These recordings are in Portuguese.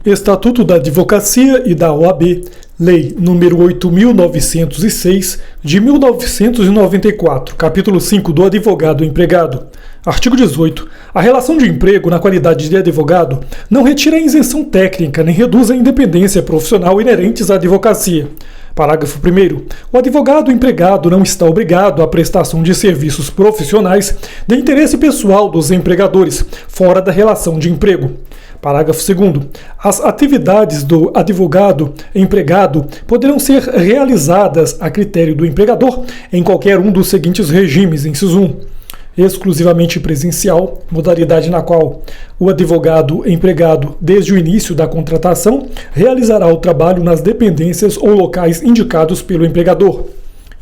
Estatuto da Advocacia e da OAB, Lei nº 8.906, de 1994, capítulo 5 do Advogado Empregado. Artigo 18. A relação de emprego na qualidade de advogado não retira a isenção técnica nem reduz a independência profissional inerentes à advocacia. Parágrafo 1º. O advogado empregado não está obrigado à prestação de serviços profissionais de interesse pessoal dos empregadores, fora da relação de emprego. Parágrafo 2º. As atividades do advogado empregado poderão ser realizadas a critério do empregador em qualquer um dos seguintes regimes, inciso 1. Exclusivamente presencial, modalidade na qual o advogado empregado, desde o início da contratação, realizará o trabalho nas dependências ou locais indicados pelo empregador.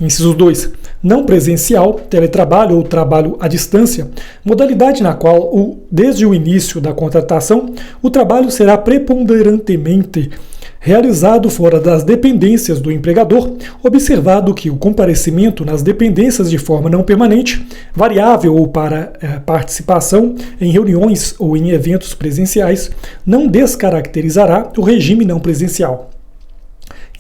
Inciso 2. Não presencial, teletrabalho ou trabalho à distância, modalidade na qual, desde o início da contratação, o trabalho será preponderantemente realizado fora das dependências do empregador, observado que o comparecimento nas dependências de forma não permanente, variável ou para participação em reuniões ou em eventos presenciais, não descaracterizará o regime não presencial.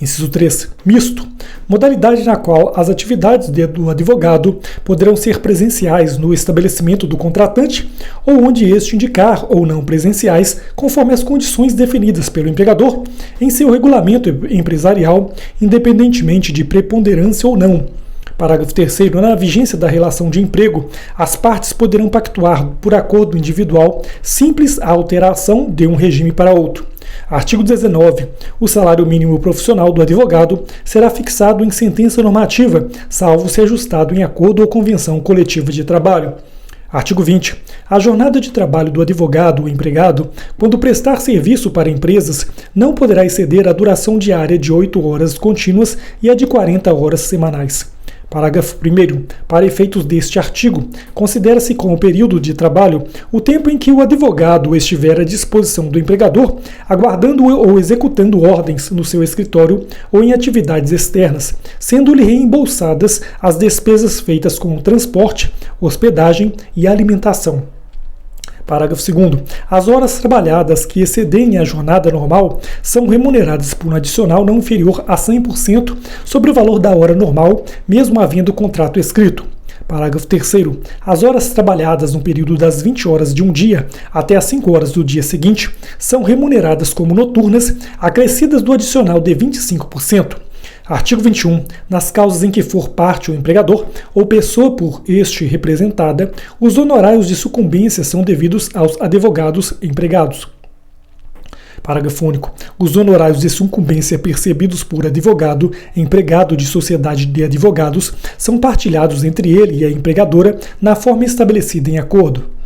Inciso 3. Misto. Modalidade na qual as atividades do advogado poderão ser presenciais no estabelecimento do contratante ou onde este indicar ou não presenciais, conforme as condições definidas pelo empregador em seu regulamento empresarial, independentemente de preponderância ou não. Parágrafo 3º. Na vigência da relação de emprego, as partes poderão pactuar por acordo individual simples a alteração de um regime para outro. Artigo 19. O salário mínimo profissional do advogado será fixado em sentença normativa, salvo se ajustado em acordo ou convenção coletiva de trabalho. Artigo 20. A jornada de trabalho do advogado ou empregado, quando prestar serviço para empresas, não poderá exceder a duração diária de 8 horas contínuas e a de 40 horas semanais. Parágrafo 1º. Para efeitos deste artigo, considera-se como período de trabalho o tempo em que o advogado estiver à disposição do empregador, aguardando ou executando ordens no seu escritório ou em atividades externas, sendo-lhe reembolsadas as despesas feitas com transporte, hospedagem e alimentação. Parágrafo 2º. As horas trabalhadas que excederem a jornada normal são remuneradas por um adicional não inferior a 100% sobre o valor da hora normal, mesmo havendo contrato escrito. Parágrafo 3º. As horas trabalhadas no período das 20 horas de um dia até as 5 horas do dia seguinte são remuneradas como noturnas, acrescidas do adicional de 25%. Artigo 21. Nas causas em que for parte o empregador ou pessoa por este representada, os honorários de sucumbência são devidos aos advogados empregados. Parágrafo único. Os honorários de sucumbência percebidos por advogado empregado de sociedade de advogados são partilhados entre ele e a empregadora na forma estabelecida em acordo.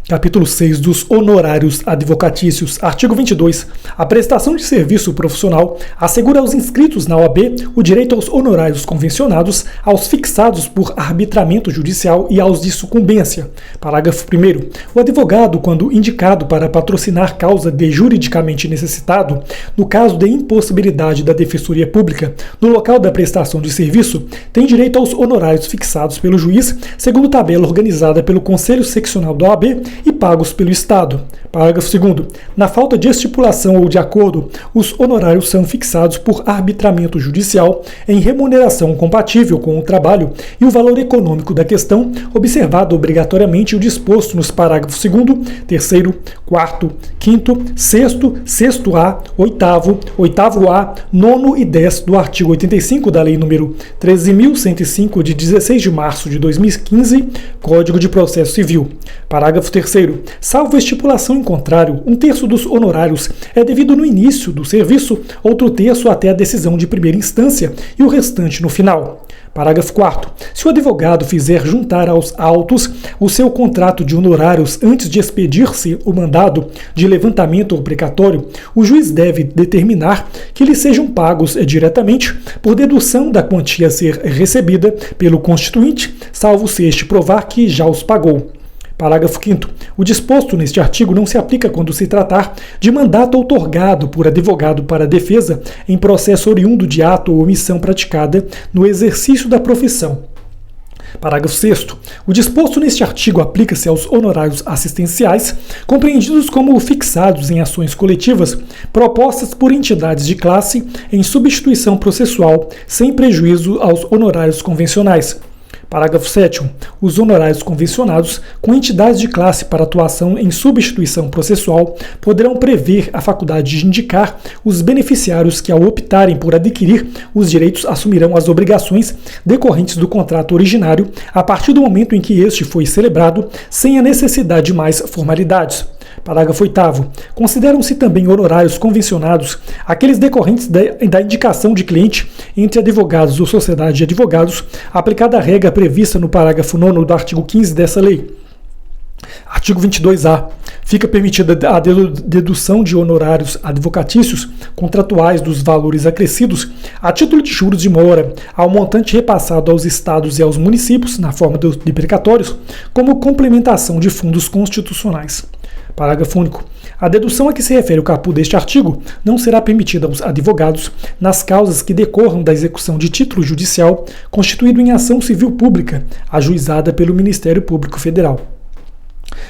Capítulo 6 dos honorários advocatícios. Artigo 22. A prestação de serviço profissional assegura aos inscritos na OAB o direito aos honorários convencionados, aos fixados por arbitramento judicial e aos de sucumbência. Parágrafo 1º. O advogado, quando indicado para patrocinar causa de juridicamente necessitado, no caso de impossibilidade da defensoria pública, no local da prestação de serviço, tem direito aos honorários fixados pelo juiz, segundo tabela organizada pelo Conselho Seccional da OAB e pagos pelo Estado. Parágrafo 2º. Na falta de estipulação ou de acordo, os honorários são fixados por arbitramento judicial em remuneração compatível com o trabalho e o valor econômico da questão, observado obrigatoriamente o disposto nos parágrafos 2º, 3º, 4º, 5º, 6º, 6º-A, 8º, 8º-A, 9º e 10 do artigo 85 da Lei nº 13.105, de 16 de março de 2015, Código de Processo Civil. Parágrafo 3º. Salvo estipulação em contrário, 1/3 dos honorários é devido no início do serviço, outro terço até a decisão de primeira instância e o restante no final. Parágrafo 4º. Se o advogado fizer juntar aos autos o seu contrato de honorários antes de expedir-se o mandado de levantamento ou precatório, o juiz deve determinar que lhe sejam pagos diretamente por dedução da quantia a ser recebida pelo constituinte, salvo se este provar que já os pagou. Parágrafo 5º. O disposto neste artigo não se aplica quando se tratar de mandato outorgado por advogado para a defesa em processo oriundo de ato ou omissão praticada no exercício da profissão. Parágrafo 6º. O disposto neste artigo aplica-se aos honorários assistenciais, compreendidos como fixados em ações coletivas propostas por entidades de classe em substituição processual, sem prejuízo aos honorários convencionais. Parágrafo 7º. Os honorários convencionados com entidades de classe para atuação em substituição processual poderão prever a faculdade de indicar os beneficiários que, ao optarem por adquirir os direitos, assumirão as obrigações decorrentes do contrato originário a partir do momento em que este foi celebrado, sem a necessidade de mais formalidades. Parágrafo 8º. Consideram-se também honorários convencionados aqueles decorrentes da indicação de cliente entre advogados ou sociedade de advogados, aplicada a regra prevista no parágrafo 9º do artigo 15 dessa lei. Artigo 22A. Fica permitida a dedução de honorários advocatícios contratuais dos valores acrescidos a título de juros de mora ao montante repassado aos estados e aos municípios, na forma de precatórios, como complementação de fundos constitucionais. Parágrafo único. A dedução a que se refere o caput deste artigo não será permitida aos advogados nas causas que decorram da execução de título judicial constituído em ação civil pública, ajuizada pelo Ministério Público Federal.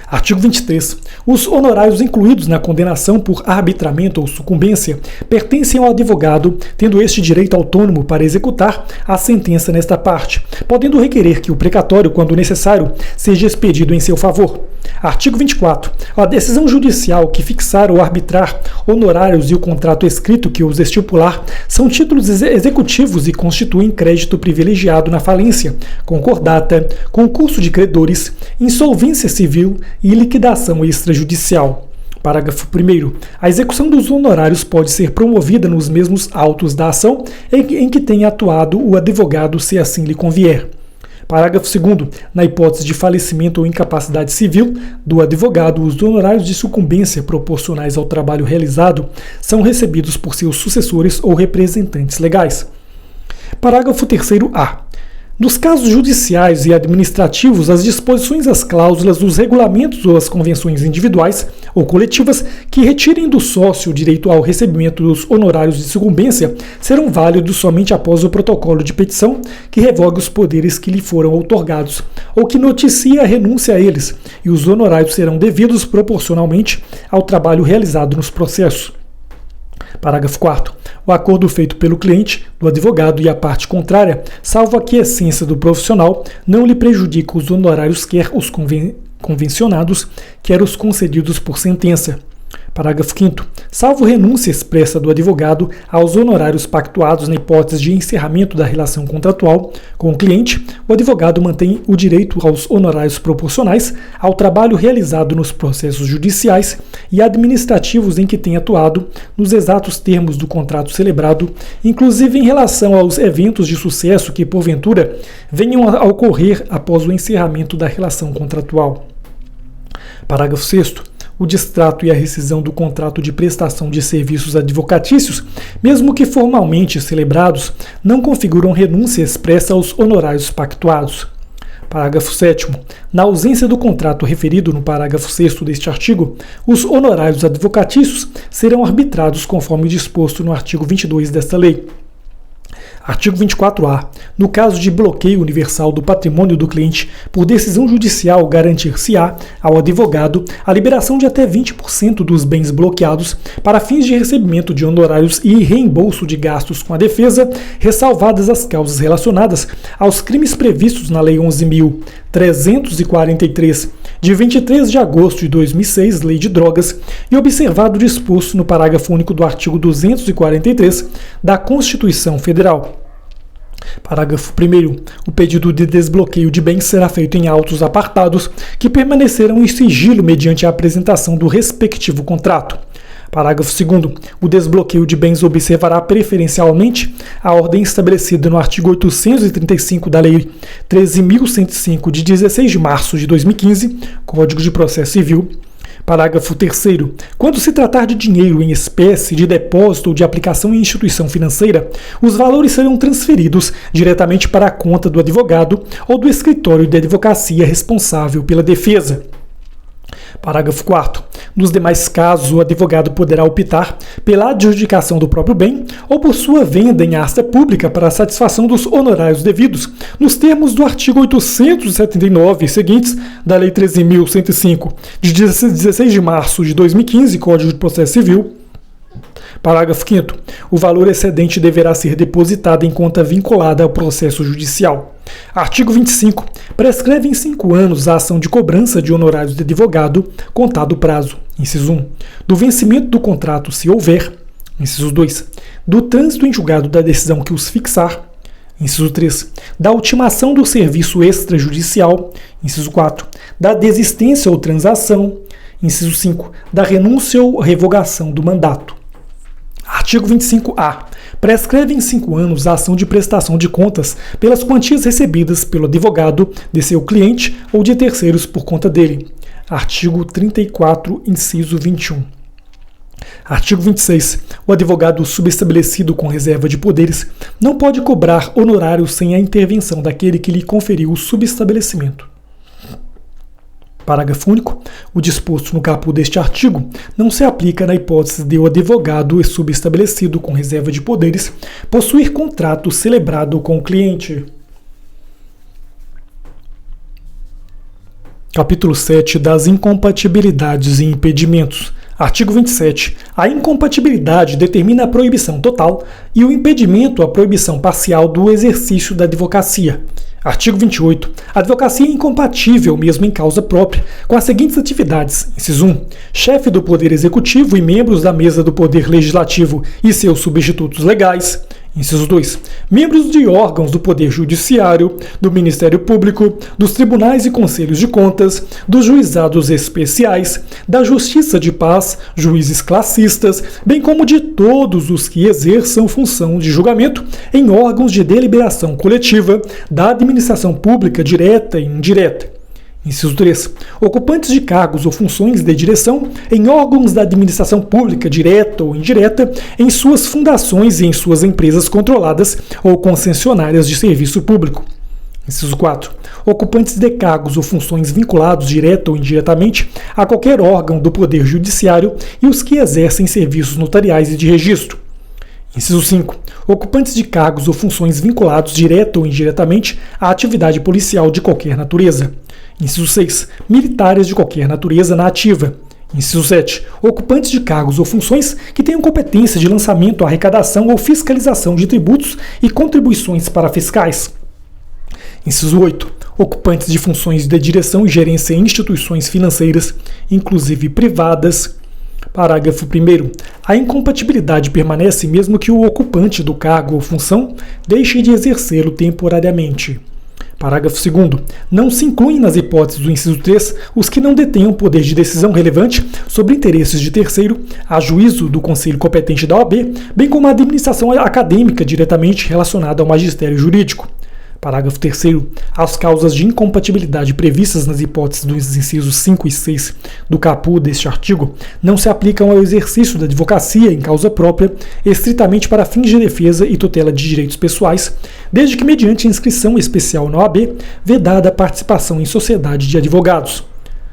Artigo 23. Os honorários incluídos na condenação por arbitramento ou sucumbência pertencem ao advogado, tendo este direito autônomo para executar a sentença nesta parte, podendo requerer que o precatório, quando necessário, seja expedido em seu favor. Artigo 24. A decisão judicial que fixar ou arbitrar honorários e o contrato escrito que os estipular são títulos executivos e constituem crédito privilegiado na falência, concordata, concurso de credores, insolvência civil e liquidação extrajudicial. Parágrafo 1º. A execução dos honorários pode ser promovida nos mesmos autos da ação em que tenha atuado o advogado, se assim lhe convier. Parágrafo 2º. Na hipótese de falecimento ou incapacidade civil do advogado, os honorários de sucumbência proporcionais ao trabalho realizado são recebidos por seus sucessores ou representantes legais. Parágrafo 3º-A. Nos casos judiciais e administrativos, as disposições, as cláusulas, os regulamentos ou as convenções individuais ou coletivas que retirem do sócio o direito ao recebimento dos honorários de sucumbência serão válidos somente após o protocolo de petição que revogue os poderes que lhe foram outorgados ou que noticie a renúncia a eles, e os honorários serão devidos proporcionalmente ao trabalho realizado nos processos. Parágrafo 4º. O acordo feito pelo cliente, do advogado e a parte contrária, salvo a aquiescência do profissional, não lhe prejudica os honorários, quer os convencionados, quer os concedidos por sentença. Parágrafo 5º. Salvo renúncia expressa do advogado aos honorários pactuados na hipótese de encerramento da relação contratual com o cliente, o advogado mantém o direito aos honorários proporcionais ao trabalho realizado nos processos judiciais e administrativos em que tenha atuado, nos exatos termos do contrato celebrado, inclusive em relação aos eventos de sucesso que, porventura, venham a ocorrer após o encerramento da relação contratual. Parágrafo 6º. O distrato e a rescisão do contrato de prestação de serviços advocatícios, mesmo que formalmente celebrados, não configuram renúncia expressa aos honorários pactuados. Parágrafo 7º. Na ausência do contrato referido no parágrafo 6º deste artigo, os honorários advocatícios serão arbitrados conforme disposto no artigo 22 desta lei. Artigo 24-A. No caso de bloqueio universal do patrimônio do cliente por decisão judicial, garantir-se-á ao advogado a liberação de até 20% dos bens bloqueados para fins de recebimento de honorários e reembolso de gastos com a defesa, ressalvadas as causas relacionadas aos crimes previstos na Lei 11.343, de 23 de agosto de 2006, Lei de Drogas, e observado o disposto no parágrafo único do artigo 243 da Constituição Federal. Parágrafo 1º. O pedido de desbloqueio de bens será feito em autos apartados que permanecerão em sigilo mediante a apresentação do respectivo contrato. Parágrafo 2º. O desbloqueio de bens observará preferencialmente a ordem estabelecida no artigo 835 da Lei 13.105, de 16 de março de 2015, Código de Processo Civil. Parágrafo 3º. Quando se tratar de dinheiro em espécie, de depósito ou de aplicação em instituição financeira, os valores serão transferidos diretamente para a conta do advogado ou do escritório de advocacia responsável pela defesa. Parágrafo 4º. Nos demais casos, o advogado poderá optar pela adjudicação do próprio bem ou por sua venda em asta pública para a satisfação dos honorários devidos, nos termos do artigo 879 e seguintes da Lei 13.105, de 16 de março de 2015, Código de Processo Civil. Parágrafo 5º. O valor excedente deverá ser depositado em conta vinculada ao processo judicial. Artigo 25. Prescreve em 5 anos a ação de cobrança de honorários de advogado, contado o prazo. Inciso 1. Do vencimento do contrato, se houver. Inciso 2. Do trânsito em julgado da decisão que os fixar. Inciso 3. Da ultimação do serviço extrajudicial. Inciso 4. Da desistência ou transação. Inciso 5. Da renúncia ou revogação do mandato. Artigo 25-A. Prescreve em 5 anos a ação de prestação de contas pelas quantias recebidas pelo advogado de seu cliente ou de terceiros por conta dele. Artigo 34, inciso 21. Artigo 26. O advogado subestabelecido com reserva de poderes não pode cobrar honorários sem a intervenção daquele que lhe conferiu o subestabelecimento. Parágrafo único. O disposto no caput deste artigo não se aplica na hipótese de o advogado subestabelecido com reserva de poderes possuir contrato celebrado com o cliente. Capítulo 7 das incompatibilidades e impedimentos. Artigo 27. A incompatibilidade determina a proibição total e o impedimento a proibição parcial do exercício da advocacia. Artigo 28. A advocacia é incompatível, mesmo em causa própria, com as seguintes atividades. Inciso 1. Chefe do Poder Executivo e membros da Mesa do Poder Legislativo e seus substitutos legais. Inciso 2. Membros de órgãos do Poder Judiciário, do Ministério Público, dos Tribunais e Conselhos de Contas, dos Juizados Especiais, da Justiça de Paz, juízes classistas, bem como de todos os que exerçam função de julgamento em órgãos de deliberação coletiva, da administração pública direta e indireta. Inciso 3. Ocupantes de cargos ou funções de direção em órgãos da administração pública, direta ou indireta, em suas fundações e em suas empresas controladas ou concessionárias de serviço público. Inciso 4. Ocupantes de cargos ou funções vinculados direta ou indiretamente a qualquer órgão do Poder Judiciário e os que exercem serviços notariais e de registro. Inciso 5. Ocupantes de cargos ou funções vinculados direta ou indiretamente à atividade policial de qualquer natureza. Inciso 6. Militares de qualquer natureza na ativa. Inciso 7. Ocupantes de cargos ou funções que tenham competência de lançamento, arrecadação ou fiscalização de tributos e contribuições para fiscais. Inciso 8. Ocupantes de funções de direção e gerência em instituições financeiras, inclusive privadas. Parágrafo 1º. A incompatibilidade permanece mesmo que o ocupante do cargo ou função deixe de exercê-lo temporariamente. Parágrafo 2º. Não se incluem nas hipóteses do inciso 3 os que não detenham poder de decisão relevante sobre interesses de terceiro, a juízo do Conselho competente da OAB, bem como a administração acadêmica diretamente relacionada ao magistério jurídico. Parágrafo 3º. As causas de incompatibilidade previstas nas hipóteses dos incisos 5 e 6 do caput deste artigo não se aplicam ao exercício da advocacia em causa própria, estritamente para fins de defesa e tutela de direitos pessoais, desde que mediante inscrição especial na OAB, vedada a participação em sociedade de advogados.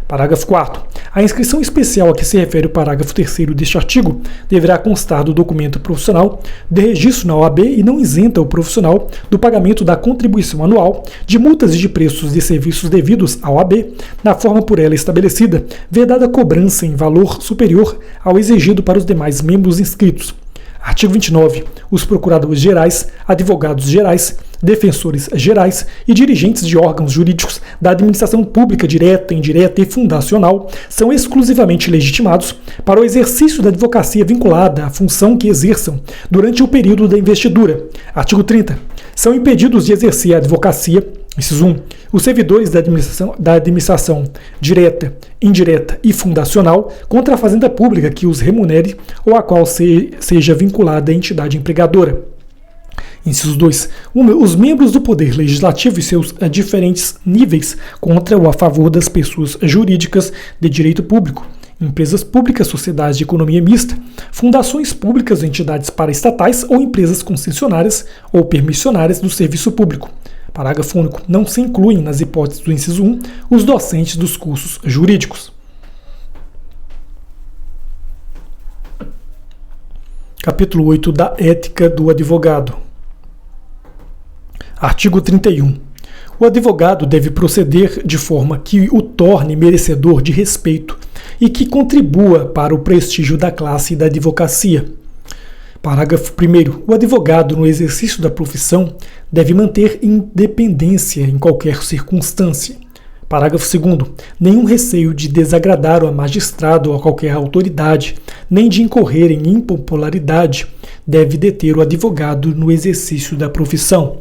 Parágrafo 4º. A inscrição especial a que se refere o parágrafo 3º deste artigo deverá constar do documento profissional de registro na OAB e não isenta o profissional do pagamento da contribuição anual, de multas e de preços de serviços devidos à OAB, na forma por ela estabelecida, vedada a cobrança em valor superior ao exigido para os demais membros inscritos. Artigo 29. Os procuradores gerais, advogados gerais, defensores gerais e dirigentes de órgãos jurídicos da administração pública direta, indireta e fundacional são exclusivamente legitimados para o exercício da advocacia vinculada à função que exerçam durante o período da investidura. Artigo 30. São impedidos de exercer a advocacia, inciso 1, os servidores da administração direta, indireta e fundacional contra a fazenda pública que os remunere ou a qual seja vinculada a entidade empregadora. Inciso 2. Os membros do Poder Legislativo e seus diferentes níveis contra ou a favor das pessoas jurídicas de direito público, empresas públicas, sociedades de economia mista, fundações públicas, entidades paraestatais ou empresas concessionárias ou permissionárias do serviço público. Parágrafo único. Não se incluem nas hipóteses do inciso 1 os docentes dos cursos jurídicos. Capítulo 8 da Ética do Advogado. Artigo 31. O advogado deve proceder de forma que o torne merecedor de respeito e que contribua para o prestígio da classe e da advocacia. Parágrafo 1º. O advogado, no exercício da profissão, deve manter independência em qualquer circunstância. Parágrafo 2º. Nenhum receio de desagradar ao magistrado ou a qualquer autoridade, nem de incorrer em impopularidade, deve deter o advogado no exercício da profissão.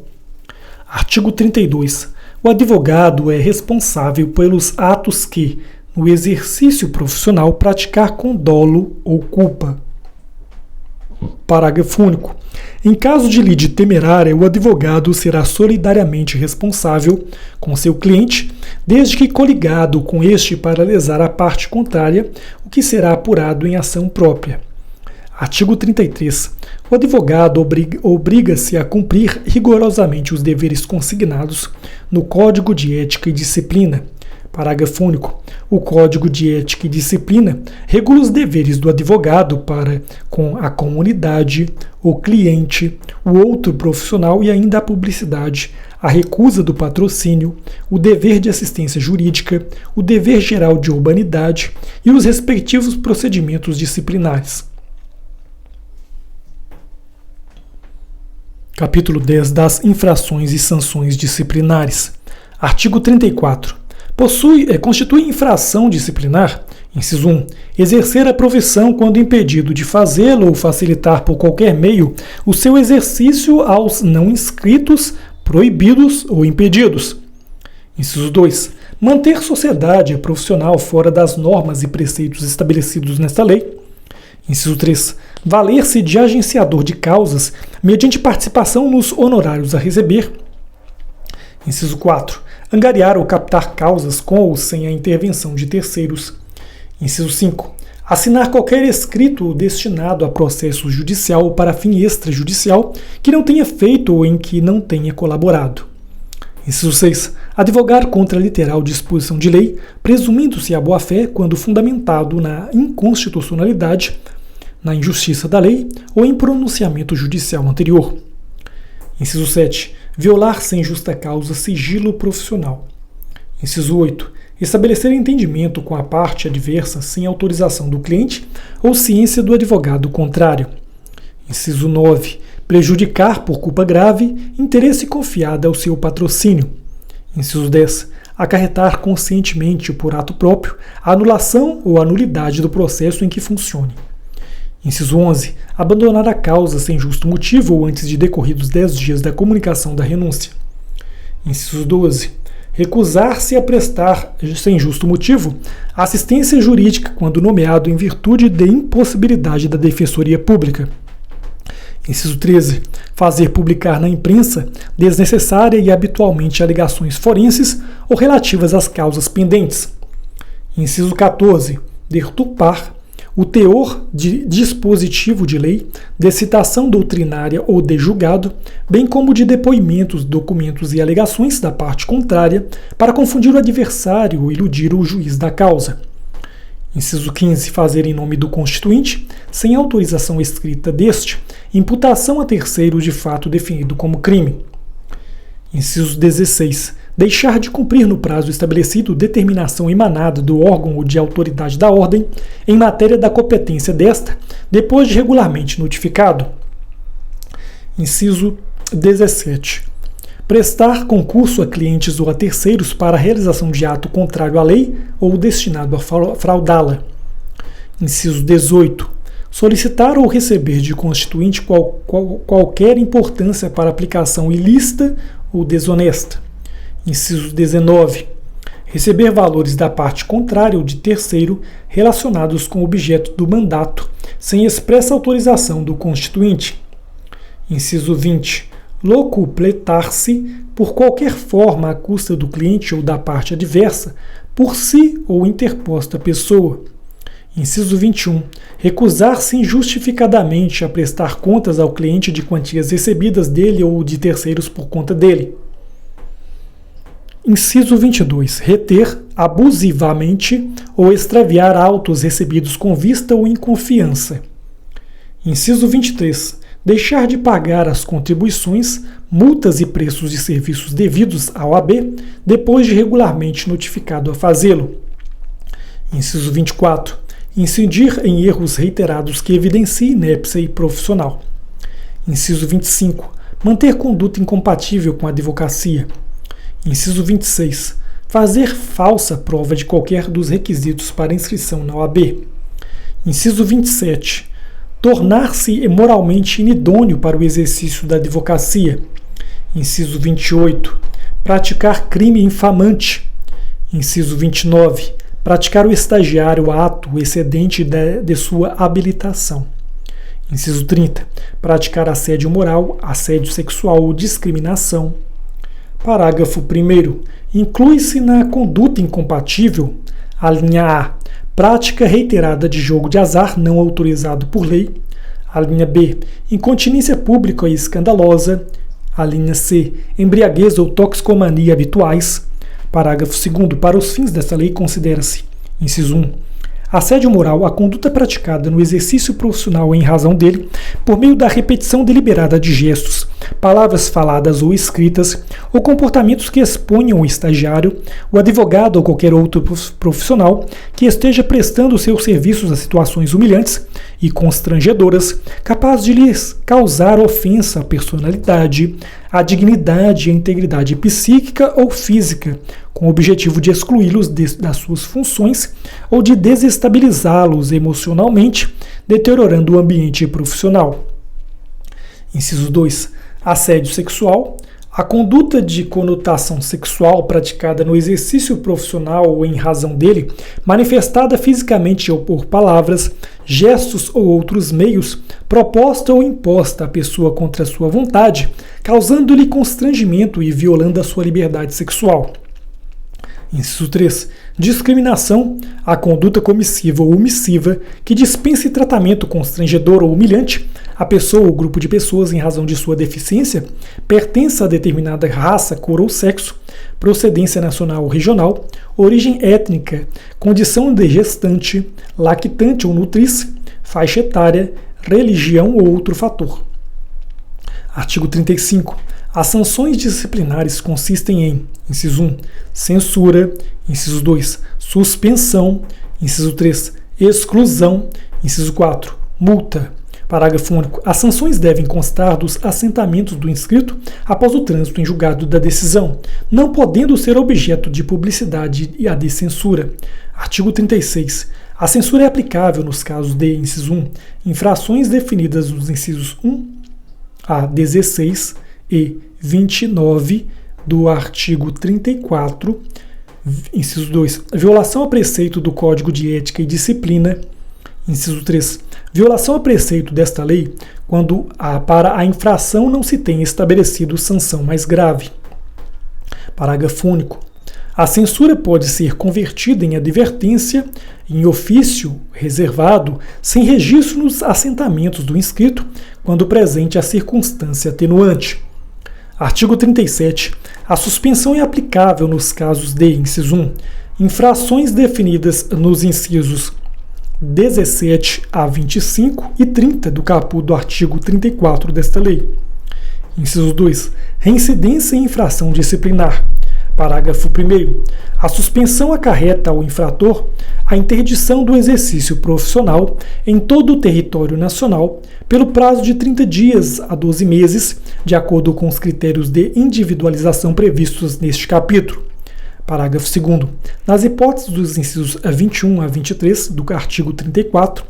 Artigo 32. O advogado é responsável pelos atos que, no exercício profissional, praticar com dolo ou culpa. Parágrafo único. Em caso de lide temerária, o advogado será solidariamente responsável com seu cliente, desde que coligado com este para lesar a parte contrária, o que será apurado em ação própria. Artigo 33. O advogado obriga-se a cumprir rigorosamente os deveres consignados no Código de Ética e Disciplina. Parágrafo único. O Código de Ética e Disciplina regula os deveres do advogado para com a comunidade, o cliente, o outro profissional e ainda a publicidade, a recusa do patrocínio, o dever de assistência jurídica, o dever geral de urbanidade e os respectivos procedimentos disciplinares. Capítulo 10 das infrações e sanções disciplinares. Artigo 34. Constitui infração disciplinar, inciso 1, exercer a profissão quando impedido de fazê-lo ou facilitar por qualquer meio o seu exercício aos não inscritos, proibidos ou impedidos. Inciso 2, manter sociedade profissional fora das normas e preceitos estabelecidos nesta lei. Inciso 3, valer-se de agenciador de causas mediante participação nos honorários a receber. Inciso 4, angariar ou captar causas com ou sem a intervenção de terceiros. Inciso 5, assinar qualquer escrito destinado a processo judicial ou para fim extrajudicial que não tenha feito ou em que não tenha colaborado. Inciso 6, advogar contra a literal disposição de lei, presumindo-se a boa-fé quando fundamentado na inconstitucionalidade, na injustiça da lei ou em pronunciamento judicial anterior. Inciso 7, violar sem justa causa sigilo profissional. Inciso 8, estabelecer entendimento com a parte adversa sem autorização do cliente ou ciência do advogado contrário. Inciso 9, prejudicar por culpa grave interesse confiado ao seu patrocínio. Inciso 10, acarretar conscientemente por ato próprio a anulação ou a nulidade do processo em que funcione. Inciso 11. Abandonar a causa sem justo motivo ou antes de decorridos 10 dias da comunicação da renúncia. Inciso 12. Recusar-se a prestar, sem justo motivo, assistência jurídica quando nomeado em virtude de impossibilidade da Defensoria Pública. Inciso 13. Fazer publicar na imprensa desnecessária e habitualmente alegações forenses ou relativas às causas pendentes. Inciso 14. Deturpar o teor de dispositivo de lei, de citação doutrinária ou de julgado, bem como de depoimentos, documentos e alegações da parte contrária, para confundir o adversário ou iludir o juiz da causa. Inciso 15. Fazer em nome do constituinte, sem autorização escrita deste, imputação a terceiro de fato definido como crime. Inciso 16. Deixar de cumprir no prazo estabelecido determinação emanada do órgão ou de autoridade da ordem em matéria da competência desta, depois de regularmente notificado. Inciso 17. Prestar concurso a clientes ou a terceiros para a realização de ato contrário à lei ou destinado a fraudá-la. Inciso 18. Solicitar ou receber de constituinte qualquer importância para aplicação ilícita ou desonesta. Inciso 19. Receber valores da parte contrária ou de terceiro relacionados com o objeto do mandato, sem expressa autorização do constituinte. Inciso 20. Locupletar-se por qualquer forma à custa do cliente ou da parte adversa, por si ou interposta pessoa. Inciso 21. Recusar-se injustificadamente a prestar contas ao cliente de quantias recebidas dele ou de terceiros por conta dele. Inciso 22. Reter abusivamente ou extraviar autos recebidos com vista ou em confiança. Inciso 23. Deixar de pagar as contribuições, multas e preços de serviços devidos à OAB, depois de regularmente notificado a fazê-lo. Inciso 24. Incidir em erros reiterados que evidenciem inépcia profissional. Inciso 25. Manter conduta incompatível com a advocacia. Inciso 26. Fazer falsa prova de qualquer dos requisitos para inscrição na OAB. Inciso 27. Tornar-se moralmente inidôneo para o exercício da advocacia. Inciso 28. Praticar crime infamante. Inciso 29. Praticar o estagiário ato excedente de sua habilitação. Inciso 30. Praticar assédio moral, assédio sexual ou discriminação. Parágrafo 1º. Inclui-se na conduta incompatível, a linha A, prática reiterada de jogo de azar não autorizado por lei. A linha B, incontinência pública e escandalosa. A linha C, embriaguez ou toxicomania habituais. Parágrafo 2º. Para os fins desta lei, considera-se: inciso 1. Assédio moral, a conduta praticada no exercício profissional em razão dele, por meio da repetição deliberada de gestos, palavras faladas ou escritas, ou comportamentos que exponham o estagiário, o advogado ou qualquer outro profissional que esteja prestando seus serviços a situações humilhantes e constrangedoras, capazes de lhes causar ofensa à personalidade, à dignidade e à integridade psíquica ou física, com o objetivo de excluí-los das suas funções ou de desestabilizá-los emocionalmente, deteriorando o ambiente profissional. Inciso 2. Assédio sexual. A conduta de conotação sexual praticada no exercício profissional ou em razão dele, manifestada fisicamente ou por palavras, gestos ou outros meios, proposta ou imposta à pessoa contra sua vontade, causando-lhe constrangimento e violando a sua liberdade sexual. Inciso 3. Discriminação, a conduta comissiva ou omissiva que dispense tratamento constrangedor ou humilhante à pessoa ou grupo de pessoas em razão de sua deficiência, pertença a determinada raça, cor ou sexo, procedência nacional ou regional, origem étnica, condição de gestante, lactante ou nutriz, faixa etária, religião ou outro fator. Artigo 35. As sanções disciplinares consistem em: inciso 1, censura; inciso 2, suspensão; inciso 3, exclusão; inciso 4, multa. Parágrafo único. As sanções devem constar dos assentamentos do inscrito após o trânsito em julgado da decisão, não podendo ser objeto de publicidade e a de censura. Artigo 36. A censura é aplicável nos casos de: inciso 1, infrações definidas nos incisos 1 a 16 e 29 do artigo 34, inciso 2, violação a preceito do Código de Ética e Disciplina, inciso 3, violação a preceito desta lei quando para a infração não se tenha estabelecido sanção mais grave. Parágrafo único. A censura pode ser convertida em advertência, em ofício reservado, sem registro nos assentamentos do inscrito, quando presente a circunstância atenuante. Artigo 37. A suspensão é aplicável nos casos de: inciso 1, infrações definidas nos incisos 17 a 25 e 30 do caput do artigo 34 desta lei. Inciso 2. Reincidência em infração disciplinar. Parágrafo 1º. A suspensão acarreta ao infrator a interdição do exercício profissional em todo o território nacional pelo prazo de 30 dias a 12 meses, de acordo com os critérios de individualização previstos neste capítulo. Parágrafo 2º. Nas hipóteses dos incisos 21 a 23 do artigo 34,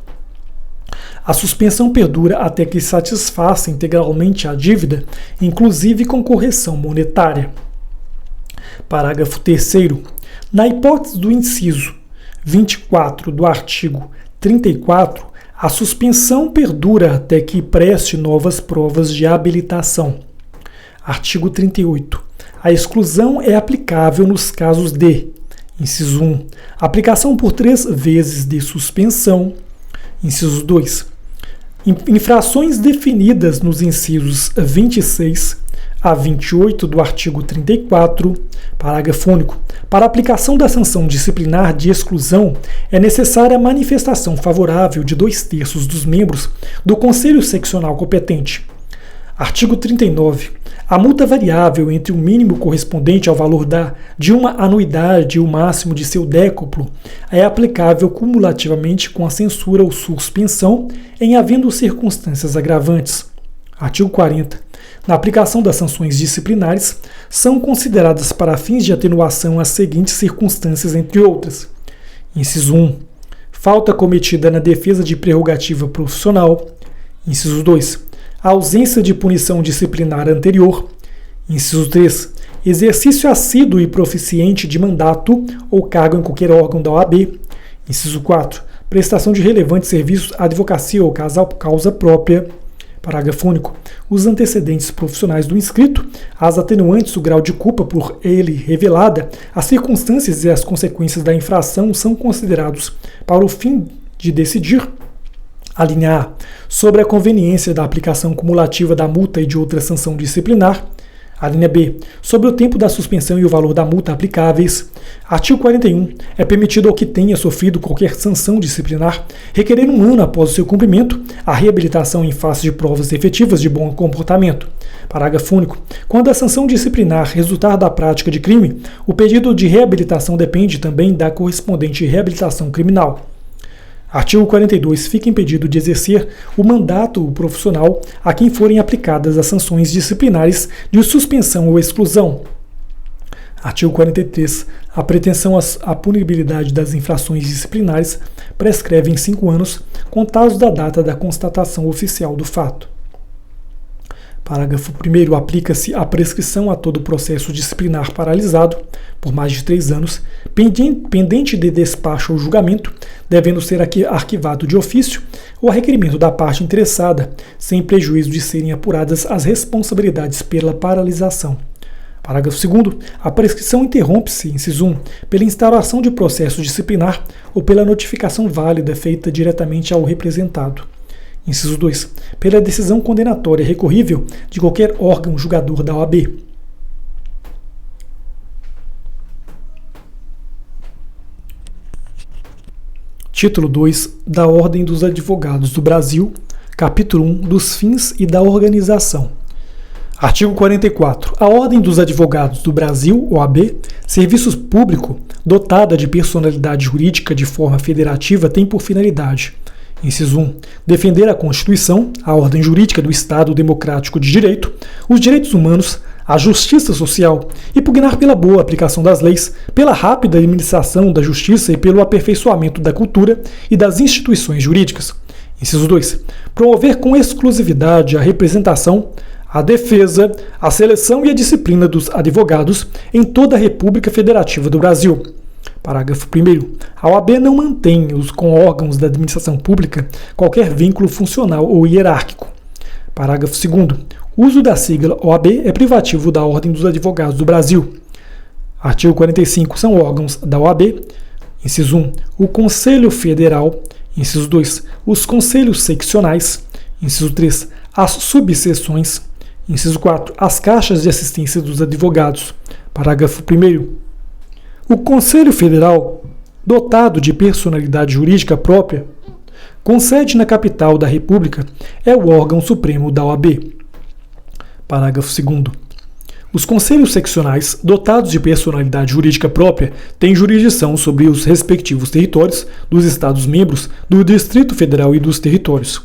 a suspensão perdura até que satisfaça integralmente a dívida, inclusive com correção monetária. Parágrafo 3º. Na hipótese do inciso 24 do artigo 34, a suspensão perdura até que preste novas provas de habilitação. Artigo 38. A exclusão é aplicável nos casos de: inciso 1, aplicação por 3 vezes de suspensão; inciso 2, infrações definidas nos incisos 26 a 28 do artigo 34, parágrafo único. Para a aplicação da sanção disciplinar de exclusão, é necessária a manifestação favorável de 2/3 dos membros do Conselho Seccional competente. Artigo 39. A multa variável entre o mínimo correspondente ao valor de uma anuidade e o máximo de seu décuplo é aplicável cumulativamente com a censura ou suspensão em havendo circunstâncias agravantes. Artigo 40. Na aplicação das sanções disciplinares, são consideradas para fins de atenuação as seguintes circunstâncias, entre outras. Inciso 1. Falta cometida na defesa de prerrogativa profissional. Inciso 2. A ausência de punição disciplinar anterior. Inciso 3. Exercício assíduo e proficiente de mandato ou cargo em qualquer órgão da OAB. Inciso 4. Prestação de relevantes serviços, advocacia ou causa própria. Parágrafo único. Os antecedentes profissionais do inscrito, as atenuantes, o grau de culpa por ele revelada, as circunstâncias e as consequências da infração são considerados para o fim de decidir. A linha A. Sobre a conveniência da aplicação cumulativa da multa e de outra sanção disciplinar. A linha B. Sobre o tempo da suspensão e o valor da multa aplicáveis. Artigo 41. É permitido ao que tenha sofrido qualquer sanção disciplinar requerer 1 ano após o seu cumprimento a reabilitação em face de provas efetivas de bom comportamento. Parágrafo único. Quando a sanção disciplinar resultar da prática de crime, o pedido de reabilitação depende também da correspondente reabilitação criminal. Artigo 42. Fica impedido de exercer o mandato profissional a quem forem aplicadas as sanções disciplinares de suspensão ou exclusão. Artigo 43. A pretensão à punibilidade das infrações disciplinares prescreve em 5 anos, contados da data da constatação oficial do fato. Parágrafo 1º. Aplica-se a prescrição a todo processo disciplinar paralisado por mais de 3 anos, pendente de despacho ou julgamento, devendo ser arquivado de ofício ou a requerimento da parte interessada, sem prejuízo de serem apuradas as responsabilidades pela paralisação. Parágrafo 2º. A prescrição interrompe-se, inciso 1, pela instauração de processo disciplinar ou pela notificação válida feita diretamente ao representado. Inciso 2. Pela decisão condenatória recorrível de qualquer órgão julgador da OAB. Título 2 da Ordem dos Advogados do Brasil, capítulo 1 dos fins e da organização. Artigo 44. A Ordem dos Advogados do Brasil, OAB, serviço público, dotada de personalidade jurídica de forma federativa, tem por finalidade: inciso 1. Defender a Constituição, a ordem jurídica do Estado democrático de direito, os direitos humanos, a justiça social e pugnar pela boa aplicação das leis, pela rápida administração da justiça e pelo aperfeiçoamento da cultura e das instituições jurídicas. Inciso 2. Promover com exclusividade a representação, a defesa, a seleção e a disciplina dos advogados em toda a República Federativa do Brasil. Parágrafo 1º. A OAB não mantém com órgãos da administração pública qualquer vínculo funcional ou hierárquico. Parágrafo 2º. O uso da sigla OAB é privativo da Ordem dos Advogados do Brasil. Artigo 45. São órgãos da OAB. Inciso 1. O Conselho Federal. Inciso 2. Os Conselhos Seccionais. Inciso 3. As subseções. Inciso 4. As caixas de assistência dos advogados. Parágrafo 1º. O Conselho Federal, dotado de personalidade jurídica própria, com sede na capital da República, é o órgão supremo da OAB. Parágrafo 2º. Os conselhos seccionais, dotados de personalidade jurídica própria, têm jurisdição sobre os respectivos territórios dos Estados-membros, do Distrito Federal e dos territórios.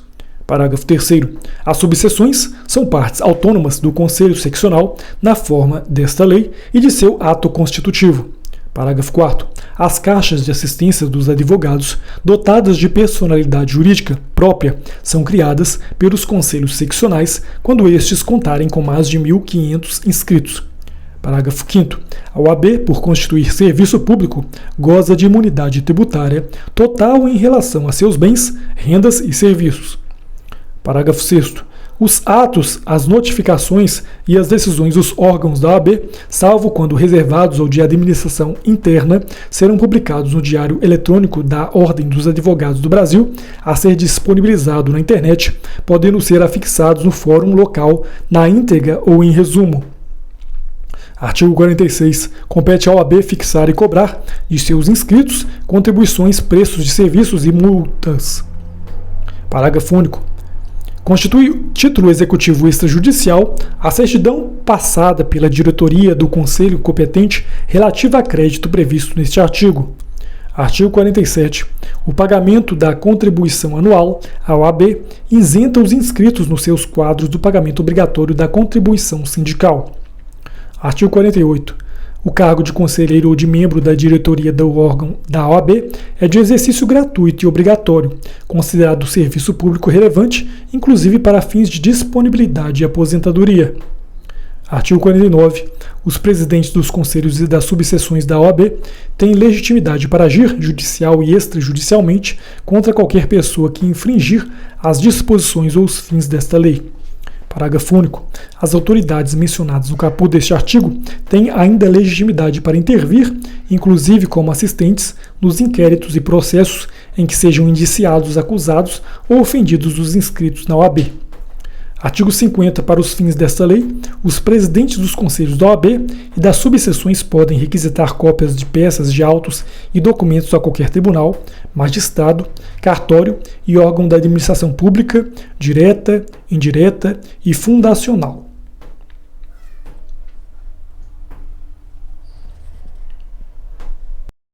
Parágrafo 3º. As subseções são partes autônomas do Conselho Seccional na forma desta lei e de seu ato constitutivo. Parágrafo 4º. As caixas de assistência dos advogados, dotadas de personalidade jurídica própria, são criadas pelos conselhos seccionais quando estes contarem com mais de 1.500 inscritos. Parágrafo 5º. A OAB, por constituir serviço público, goza de imunidade tributária total em relação a seus bens, rendas e serviços. Parágrafo 6º. Os atos, as notificações e as decisões dos órgãos da OAB, salvo quando reservados ou de administração interna, serão publicados no Diário Eletrônico da Ordem dos Advogados do Brasil, a ser disponibilizado na internet, podendo ser afixados no fórum local na íntegra ou em resumo. Artigo 46. Compete à OAB fixar e cobrar de seus inscritos contribuições, preços de serviços e multas. Parágrafo único. Constitui título executivo extrajudicial a certidão passada pela diretoria do Conselho competente relativa a crédito previsto neste artigo. Artigo 47. O pagamento da contribuição anual à OAB isenta os inscritos nos seus quadros do pagamento obrigatório da contribuição sindical. Artigo 48. O cargo de conselheiro ou de membro da diretoria do órgão da OAB é de exercício gratuito e obrigatório, considerado serviço público relevante, inclusive para fins de disponibilidade e aposentadoria. Artigo 49. Os presidentes dos conselhos e das subseções da OAB têm legitimidade para agir judicial e extrajudicialmente contra qualquer pessoa que infringir as disposições ou os fins desta lei. Parágrafo único. As autoridades mencionadas no caput deste artigo têm ainda legitimidade para intervir, inclusive como assistentes, nos inquéritos e processos em que sejam indiciados, acusados ou ofendidos os inscritos na OAB. Artigo 50. Para os fins desta lei, os presidentes dos conselhos da OAB e das subseções podem requisitar cópias de peças de autos e documentos a qualquer tribunal, magistrado, cartório e órgão da administração pública, direta, indireta e fundacional.